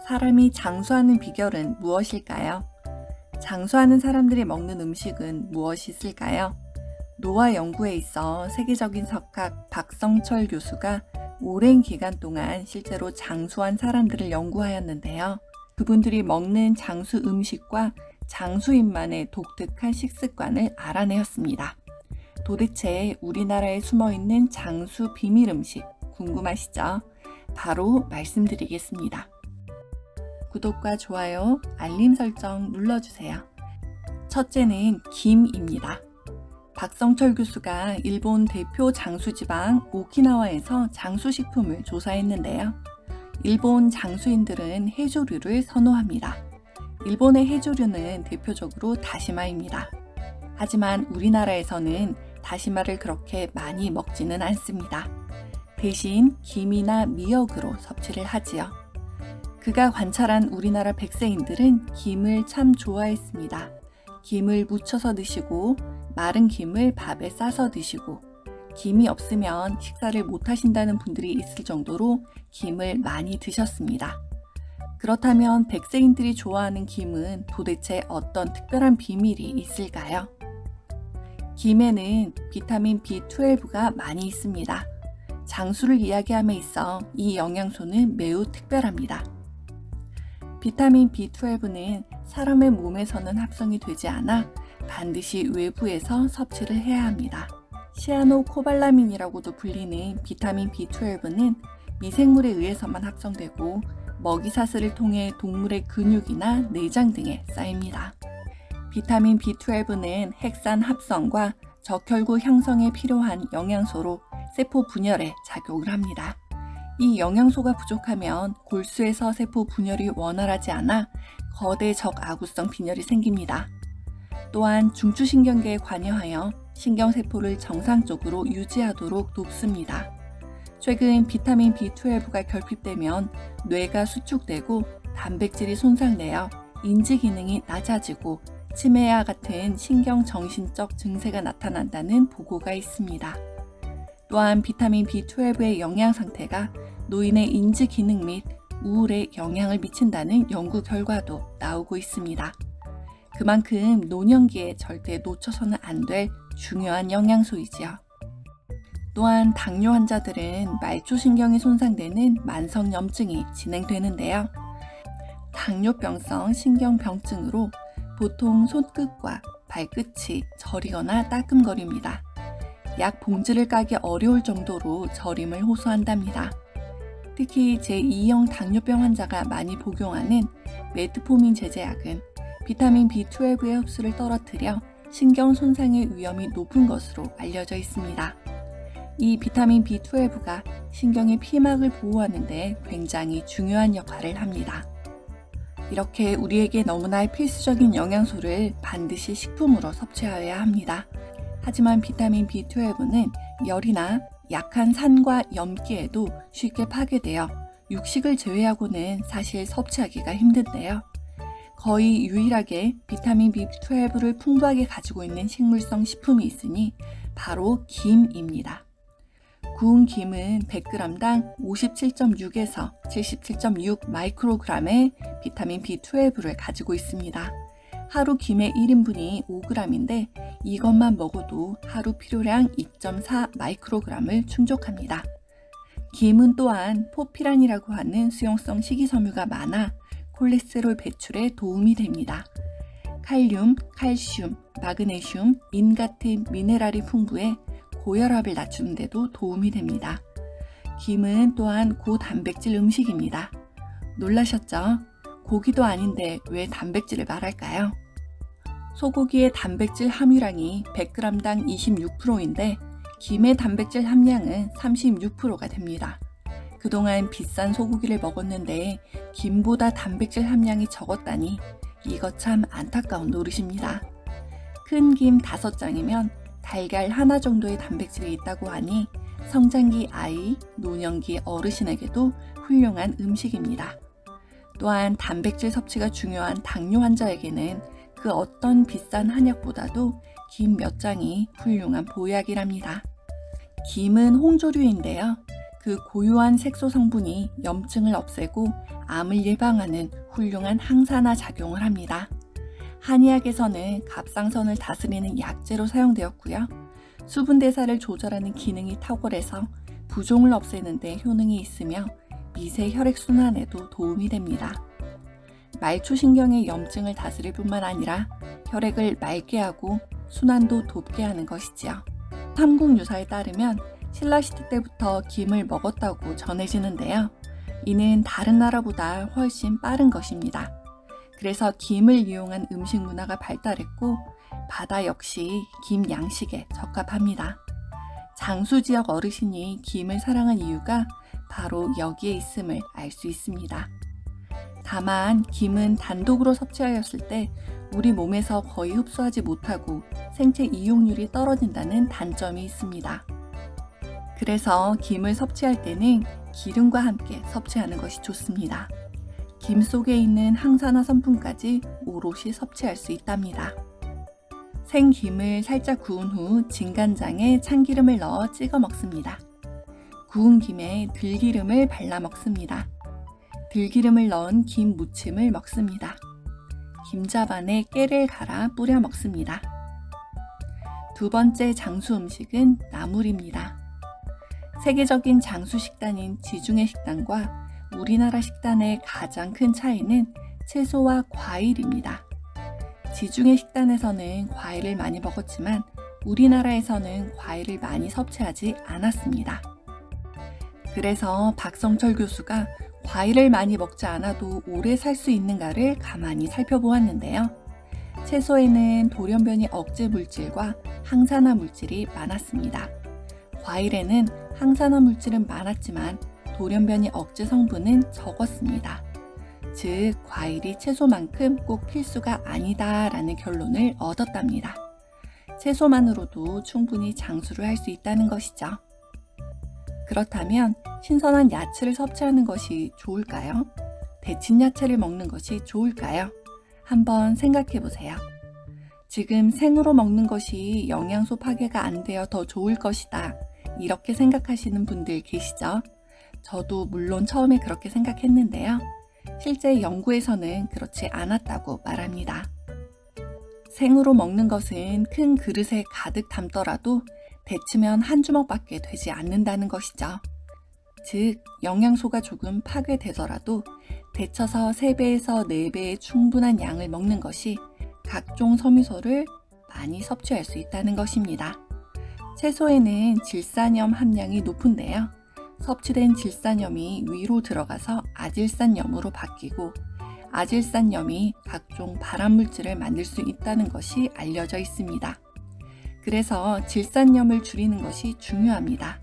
사람이 장수하는 비결은 무엇일까요? 장수하는 사람들이 먹는 음식은 무엇이 있을까요? 노화 연구에 있어 세계적인 석학 박성철 교수가 오랜 기간 동안 실제로 장수한 사람들을 연구하였는데요. 그분들이 먹는 장수 음식과 장수인만의 독특한 식습관을 알아내었습니다. 도대체 우리나라에 숨어있는 장수 비밀 음식 궁금하시죠? 바로 말씀드리겠습니다. 구독과 좋아요, 알림 설정 눌러주세요. 첫째는 김입니다. 박성철 교수가 일본 대표 장수지방 오키나와에서 장수식품을 조사했는데요. 일본 장수인들은 해조류를 선호합니다. 일본의 해조류는 대표적으로 다시마입니다. 하지만 우리나라에서는 다시마를 그렇게 많이 먹지는 않습니다. 대신 김이나 미역으로 섭취를 하지요. 그가 관찰한 우리나라 백세인들은 김을 참 좋아했습니다. 김을 무쳐서 드시고 마른 김을 밥에 싸서 드시고 김이 없으면 식사를 못 하신다는 분들이 있을 정도로 김을 많이 드셨습니다. 그렇다면 백세인들이 좋아하는 김은 도대체 어떤 특별한 비밀이 있을까요? 김에는 비타민 B12가 많이 있습니다. 장수를 이야기함에 있어 이 영양소는 매우 특별합니다. 비타민 B12는 사람의 몸에서는 합성이 되지 않아 반드시 외부에서 섭취를 해야 합니다. 시아노코발라민이라고도 불리는 비타민 B12는 미생물에 의해서만 합성되고 먹이사슬을 통해 동물의 근육이나 내장 등에 쌓입니다. 비타민 B12는 핵산 합성과 적혈구 형성에 필요한 영양소로 세포 분열에 작용을 합니다. 이 영양소가 부족하면 골수에서 세포 분열이 원활하지 않아 거대 적아구성 빈혈이 생깁니다. 또한 중추신경계에 관여하여 신경세포를 정상적으로 유지하도록 돕습니다. 최근 비타민 B12가 결핍되면 뇌가 수축되고 단백질이 손상되어 인지 기능이 낮아지고 치매와 같은 신경정신적 증세가 나타난다는 보고가 있습니다. 또한 비타민 B12의 영양 상태가 노인의 인지 기능 및 우울에 영향을 미친다는 연구 결과도 나오고 있습니다. 그만큼 노년기에 절대 놓쳐서는 안 될 중요한 영양소이지요. 또한 당뇨 환자들은 말초신경이 손상되는 만성염증이 진행되는데요. 당뇨병성 신경병증으로 보통 손끝과 발끝이 저리거나 따끔거립니다. 약 봉지를 까기 어려울 정도로 저림을 호소한답니다. 특히 제2형 당뇨병 환자가 많이 복용하는 메트포민 제제약은 비타민 B12의 흡수를 떨어뜨려 신경 손상의 위험이 높은 것으로 알려져 있습니다. 이 비타민 B12가 신경의 피막을 보호하는 데 굉장히 중요한 역할을 합니다. 이렇게 우리에게 너무나 필수적인 영양소를 반드시 식품으로 섭취하여야 합니다. 하지만 비타민 B12는 열이나 약한 산과 염기에도 쉽게 파괴되어 육식을 제외하고는 사실 섭취하기가 힘든데요. 거의 유일하게 비타민 B12를 풍부하게 가지고 있는 식물성 식품이 있으니 바로 김입니다. 구운 김은 100g당 57.6에서 77.6 마이크로그램의 비타민 B12를 가지고 있습니다. 하루 김의 1인분이 5g인데 이것만 먹어도 하루 필요량 2.4 마이크로그램을 충족합니다. 김은 또한 포피란이라고 하는 수용성 식이섬유가 많아 콜레스테롤 배출에 도움이 됩니다. 칼륨, 칼슘, 마그네슘, 인 같은 미네랄이 풍부해 고혈압을 낮추는 데도 도움이 됩니다. 김은 또한 고단백질 음식입니다. 놀라셨죠? 고기도 아닌데 왜 단백질을 말할까요? 소고기의 단백질 함유량이 100g당 26%인데 김의 단백질 함량은 36%가 됩니다. 그동안 비싼 소고기를 먹었는데 김보다 단백질 함량이 적었다니 이거 참 안타까운 노릇입니다. 큰 김 5장이면 달걀 하나 정도의 단백질이 있다고 하니 성장기 아이, 노년기 어르신에게도 훌륭한 음식입니다. 또한 단백질 섭취가 중요한 당뇨 환자에게는 그 어떤 비싼 한약보다도 김 몇 장이 훌륭한 보약이랍니다. 김은 홍조류인데요. 그 고유한 색소 성분이 염증을 없애고 암을 예방하는 훌륭한 항산화 작용을 합니다. 한의학에서는 갑상선을 다스리는 약재로 사용되었고요. 수분 대사를 조절하는 기능이 탁월해서 부종을 없애는 데 효능이 있으며 미세 혈액순환에도 도움이 됩니다. 말초신경의 염증을 다스릴 뿐만 아니라 혈액을 맑게 하고 순환도 돕게 하는 것이지요. 삼국유사에 따르면 신라시대 때부터 김을 먹었다고 전해지는데요. 이는 다른 나라보다 훨씬 빠른 것입니다. 그래서 김을 이용한 음식 문화가 발달했고 바다 역시 김 양식에 적합합니다. 장수 지역 어르신이 김을 사랑한 이유가 바로 여기에 있음을 알 수 있습니다. 다만 김은 단독으로 섭취하였을 때 우리 몸에서 거의 흡수하지 못하고 생체 이용률이 떨어진다는 단점이 있습니다. 그래서 김을 섭취할 때는 기름과 함께 섭취하는 것이 좋습니다. 김 속에 있는 항산화 성분까지 오롯이 섭취할 수 있답니다. 생김을 살짝 구운 후 진간장에 참기름을 넣어 찍어 먹습니다. 구운 김에 들기름을 발라 먹습니다. 들기름을 넣은 김 무침을 먹습니다. 김자반에 깨를 갈아 뿌려 먹습니다. 두 번째 장수 음식은 나물입니다. 세계적인 장수 식단인 지중해 식단과 우리나라 식단의 가장 큰 차이는 채소와 과일입니다. 지중해 식단에서는 과일을 많이 먹었지만 우리나라에서는 과일을 많이 섭취하지 않았습니다. 그래서 박성철 교수가 과일을 많이 먹지 않아도 오래 살 수 있는가를 가만히 살펴보았는데요. 채소에는 돌연변이 억제 물질과 항산화 물질이 많았습니다. 과일에는 항산화 물질은 많았지만 돌연변이 억제 성분은 적었습니다. 즉, 과일이 채소만큼 꼭 필수가 아니다라는 결론을 얻었답니다. 채소만으로도 충분히 장수를 할 수 있다는 것이죠. 그렇다면 신선한 야채를 섭취하는 것이 좋을까요? 데친 야채를 먹는 것이 좋을까요? 한번 생각해 보세요. 지금 생으로 먹는 것이 영양소 파괴가 안 되어 더 좋을 것이다. 이렇게 생각하시는 분들 계시죠? 저도 물론 처음에 그렇게 생각했는데요. 실제 연구에서는 그렇지 않았다고 말합니다. 생으로 먹는 것은 큰 그릇에 가득 담더라도 데치면 한 주먹밖에 되지 않는다는 것이죠. 즉, 영양소가 조금 파괴되더라도 데쳐서 3배에서 4배의 충분한 양을 먹는 것이 각종 섬유소를 많이 섭취할 수 있다는 것입니다. 채소에는 질산염 함량이 높은데요. 섭취된 질산염이 위로 들어가서 아질산염으로 바뀌고 아질산염이 각종 발암물질을 만들 수 있다는 것이 알려져 있습니다. 그래서 질산염을 줄이는 것이 중요합니다.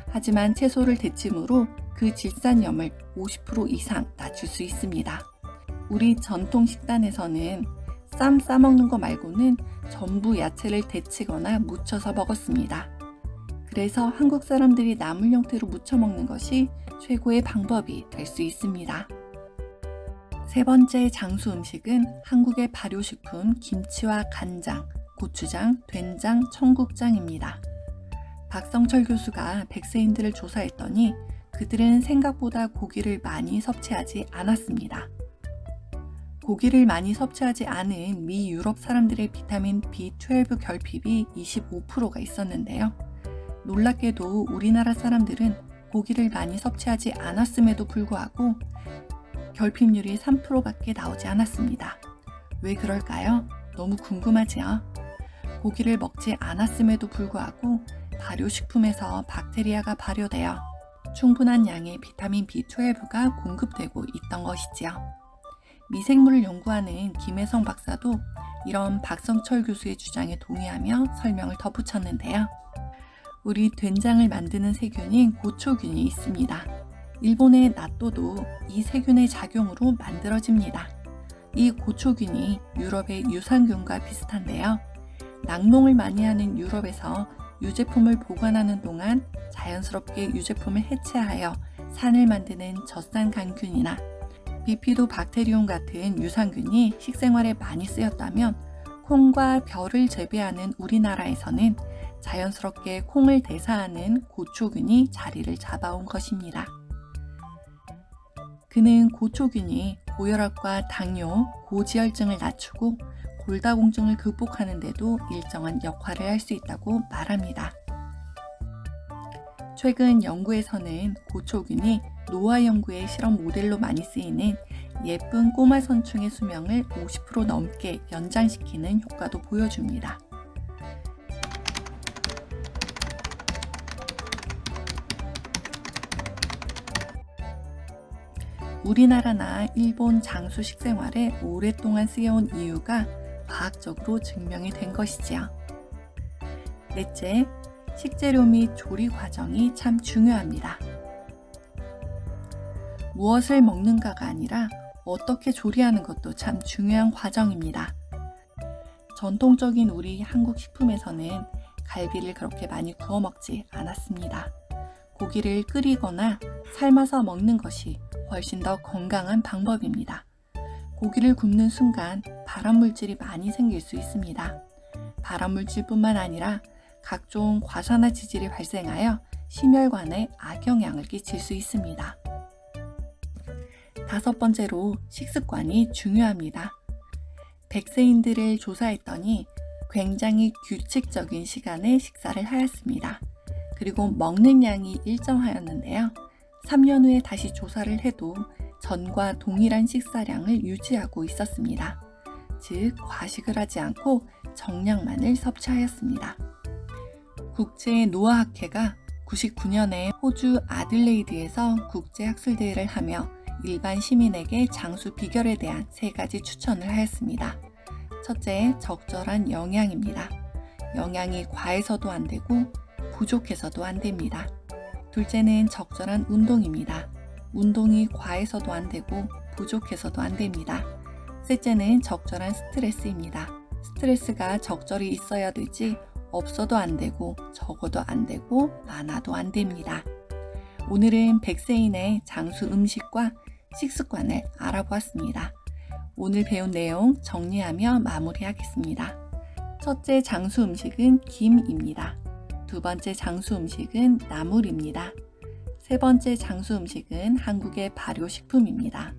하지만 채소를 데침으로 그 질산염을 50% 이상 낮출 수 있습니다. 우리 전통 식단에서는 쌈 싸먹는 거 말고는 전부 야채를 데치거나 무쳐서 먹었습니다. 그래서 한국 사람들이 나물 형태로 무쳐 먹는 것이 최고의 방법이 될 수 있습니다. 세 번째 장수 음식은 한국의 발효식품 김치와 간장, 고추장, 된장, 청국장입니다. 박성철 교수가 백세인들을 조사했더니 그들은 생각보다 고기를 많이 섭취하지 않았습니다. 고기를 많이 섭취하지 않은 미 유럽 사람들의 비타민 B12 결핍이 25%가 있었는데요. 놀랍게도 우리나라 사람들은 고기를 많이 섭취하지 않았음에도 불구하고 결핍률이 3%밖에 나오지 않았습니다. 왜 그럴까요? 너무 궁금하지요? 고기를 먹지 않았음에도 불구하고 발효식품에서 박테리아가 발효되어 충분한 양의 비타민 B12가 공급되고 있던 것이지요. 미생물을 연구하는 김혜성 박사도 이런 박성철 교수의 주장에 동의하며 설명을 덧붙였는데요. 우리 된장을 만드는 세균인 고초균이 있습니다. 일본의 나또도 이 세균의 작용으로 만들어집니다. 이 고초균이 유럽의 유산균과 비슷한데요. 낙농을 많이 하는 유럽에서 유제품을 보관하는 동안 자연스럽게 유제품을 해체하여 산을 만드는 젖산강균이나 비피도박테리움 같은 유산균이 식생활에 많이 쓰였다면 콩과 벼를 재배하는 우리나라에서는 자연스럽게 콩을 대사하는 고초균이 자리를 잡아온 것입니다. 그는 고초균이 고혈압과 당뇨, 고지혈증을 낮추고 골다공증을 극복하는 데도 일정한 역할을 할 수 있다고 말합니다. 최근 연구에서는 고초균이 노화 연구의 실험 모델로 많이 쓰이는 예쁜 꼬마 선충의 수명을 50% 넘게 연장시키는 효과도 보여줍니다. 우리나라나 일본 장수 식생활에 오랫동안 쓰여온 이유가 과학적으로 증명이 된 것이지요. 넷째, 식재료 및 조리 과정이 참 중요합니다. 무엇을 먹는가가 아니라 어떻게 조리하는 것도 참 중요한 과정입니다. 전통적인 우리 한국 식품에서는 갈비를 그렇게 많이 구워 먹지 않았습니다. 고기를 끓이거나 삶아서 먹는 것이 훨씬 더 건강한 방법입니다. 고기를 굽는 순간 발암물질이 많이 생길 수 있습니다. 발암물질뿐만 아니라 각종 과산화지질이 발생하여 심혈관에 악영향을 끼칠 수 있습니다. 다섯 번째로 식습관이 중요합니다. 백세인들을 조사했더니 굉장히 규칙적인 시간에 식사를 하였습니다. 그리고 먹는 양이 일정하였는데요. 3년 후에 다시 조사를 해도 전과 동일한 식사량을 유지하고 있었습니다. 즉, 과식을 하지 않고 정량만을 섭취하였습니다. 국제노아학회가 99년에 호주 아들레이드에서 국제학술대회를 하며 일반 시민에게 장수 비결에 대한 3가지 추천을 하였습니다. 첫째, 적절한 영양입니다. 영양이 과해서도 안 되고 부족해서도 안 됩니다. 둘째는 적절한 운동입니다. 운동이 과해서도 안 되고 부족해서도 안 됩니다. 셋째는 적절한 스트레스입니다. 스트레스가 적절히 있어야 되지 없어도 안 되고 적어도 안 되고 많아도 안 됩니다. 오늘은 백세인의 장수 음식과 식습관을 알아보았습니다. 오늘 배운 내용 정리하며 마무리하겠습니다. 첫째 장수 음식은 김입니다. 두 번째 장수 음식은 나물입니다. 세 번째 장수 음식은 한국의 발효식품입니다.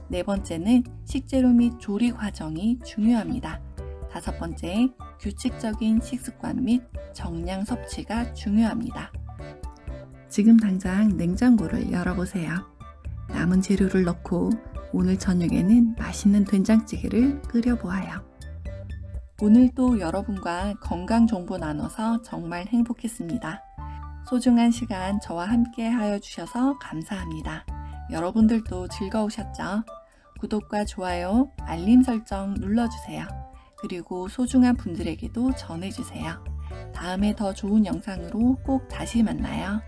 네 번째는 식재료 및 조리 과정이 중요합니다. 다섯 번째, 규칙적인 식습관 및 정량 섭취가 중요합니다. 지금 당장 냉장고를 열어보세요. 남은 재료를 넣고 오늘 저녁에는 맛있는 된장찌개를 끓여보아요. 오늘도 여러분과 건강 정보 나눠서 정말 행복했습니다. 소중한 시간 저와 함께 하여 주셔서 감사합니다. 여러분들도 즐거우셨죠? 구독과 좋아요, 알림 설정 눌러주세요. 그리고 소중한 분들에게도 전해주세요. 다음에 더 좋은 영상으로 꼭 다시 만나요.